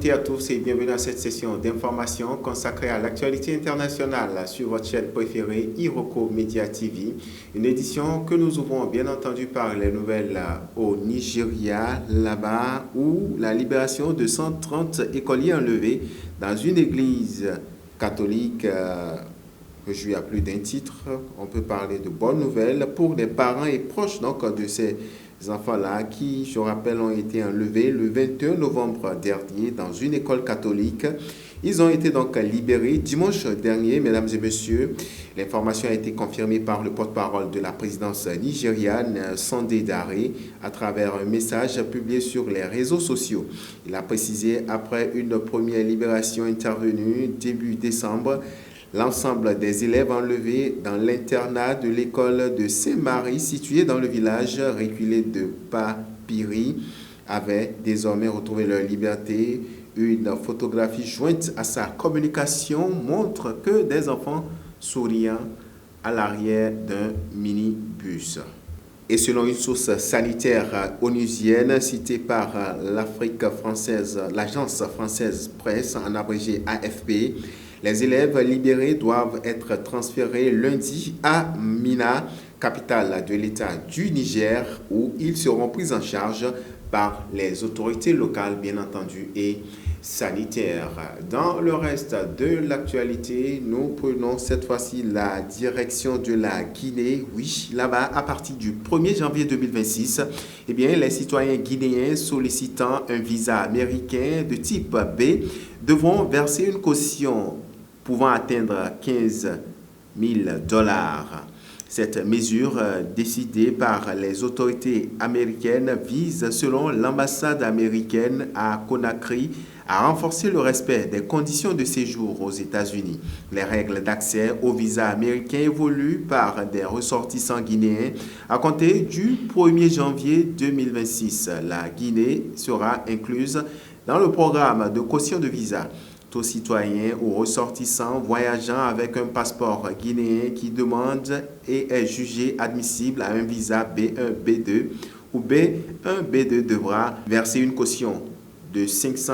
toutes et à tous et bienvenue à cette session d'information consacrée à l'actualité internationale sur votre chaîne préférée Iroko Media TV. Une édition que nous ouvrons bien entendu par les nouvelles au Nigeria, là-bas où la libération de 130 écoliers enlevés dans une église catholique réjouit à plus d'un titre. On peut parler de bonnes nouvelles pour les parents et proches donc de ces enfants-là qui, je rappelle, ont été enlevés le 21 novembre dernier dans une école catholique. Ils ont été donc libérés dimanche dernier, mesdames et messieurs. L'information a été confirmée par le porte-parole de la présidence nigériane, Sunday Dare, à travers un message publié sur les réseaux sociaux. Il a précisé, après une première libération intervenue début décembre, l'ensemble des élèves enlevés dans l'internat de l'école de Saint-Marie, situé dans le village reculé de Papiri, avaient désormais retrouvé leur liberté. Une photographie jointe à sa communication montre que des enfants souriant à l'arrière d'un minibus. Et selon une source sanitaire onusienne citée par l'Afrique française, l'agence française presse, en abrégé AFP, les élèves libérés doivent être transférés lundi à Minna, capitale de l'État du Niger, où ils seront pris en charge par les autorités locales, bien entendu, et sanitaires. Dans le reste de l'actualité, nous prenons cette fois-ci la direction de la Guinée. Oui, là-bas, à partir du 1er janvier 2026, eh bien, les citoyens guinéens sollicitant un visa américain de type B devront verser une caution pouvant atteindre 15 000 $. Cette mesure, décidée par les autorités américaines, vise, selon l'ambassade américaine à Conakry, à renforcer le respect des conditions de séjour aux États-Unis. Les règles d'accès au visa américain évoluent par des ressortissants guinéens à compter du 1er janvier 2026. La Guinée sera incluse dans le programme de caution de visa. Tout citoyen ou ressortissant voyageant avec un passeport guinéen qui demande et est jugé admissible à un visa B1, B2 ou B1, B2 devra verser une caution de 500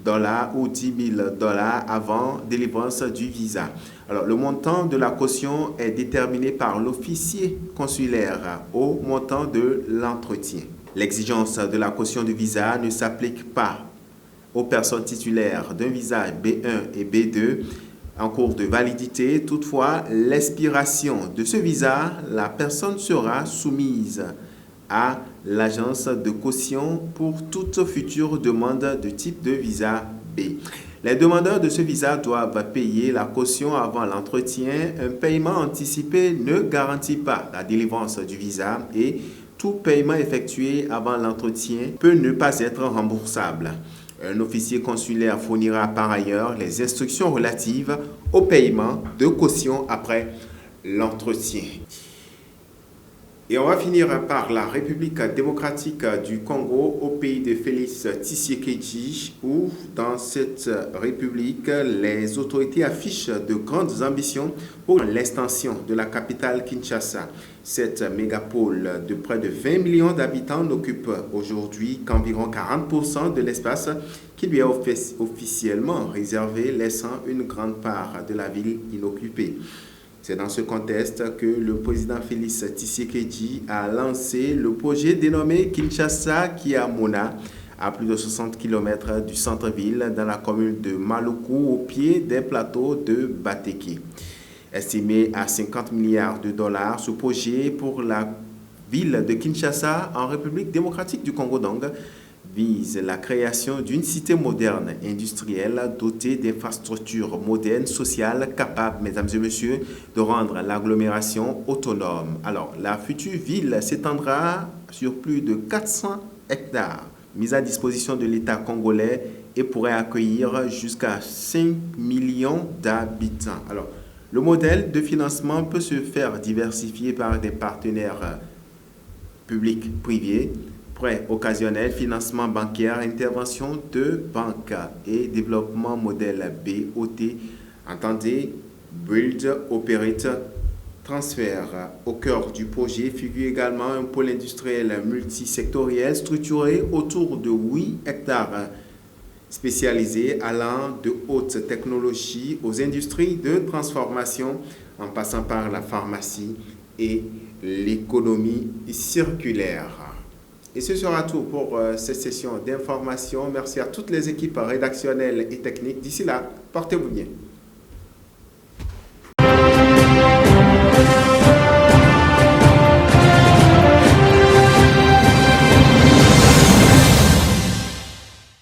$ ou 10 000 $ avant délivrance du visa. Alors, le montant de la caution est déterminé par l'officier consulaire au montant de l'entretien. L'exigence de la caution de visa ne s'applique pas aux personnes titulaires d'un visa B1 et B2 en cours de validité. Toutefois, l'expiration de ce visa, la personne sera soumise à l'agence de caution pour toute future demande de type de visa B. Les demandeurs de ce visa doivent payer la caution avant l'entretien. Un paiement anticipé ne garantit pas la délivrance du visa et tout paiement effectué avant l'entretien peut ne pas être remboursable. Un officier consulaire fournira par ailleurs les instructions relatives au paiement de caution après l'entretien. Et on va finir par la République démocratique du Congo, au pays de Félix Tshisekedi, où dans cette république, les autorités affichent de grandes ambitions pour l'extension de la capitale Kinshasa. Cette mégapole de près de 20 millions d'habitants n'occupe aujourd'hui qu'environ 40% de l'espace qui lui est officiellement réservé, laissant une grande part de la ville inoccupée. C'est dans ce contexte que le président Félix Tshisekedi a lancé le projet dénommé Kinshasa Kiamona, à plus de 60 km du centre-ville, dans la commune de Maluku, au pied des plateaux de Bateke. Estimé à 50 milliards de $, ce projet pour la ville de Kinshasa, en République démocratique du Congo, donc, vise la création d'une cité moderne, industrielle, dotée d'infrastructures modernes, sociales, capables, mesdames et messieurs, de rendre l'agglomération autonome. Alors, la future ville s'étendra sur plus de 400 hectares, mis à disposition de l'État congolais et pourrait accueillir jusqu'à 5 millions d'habitants. Alors, le modèle de financement peut se faire diversifier par des partenaires publics, privés, prêts occasionnels, financement bancaire, intervention de banque et développement modèle BOT. Entendez, Build, Operate, Transfert. Au cœur du projet figure également un pôle industriel multisectoriel structuré autour de 8 hectares spécialisés allant de hautes technologies aux industries de transformation en passant par la pharmacie et l'économie circulaire. Et ce sera tout pour cette session d'information. Merci à toutes les équipes rédactionnelles et techniques. D'ici là, portez-vous bien.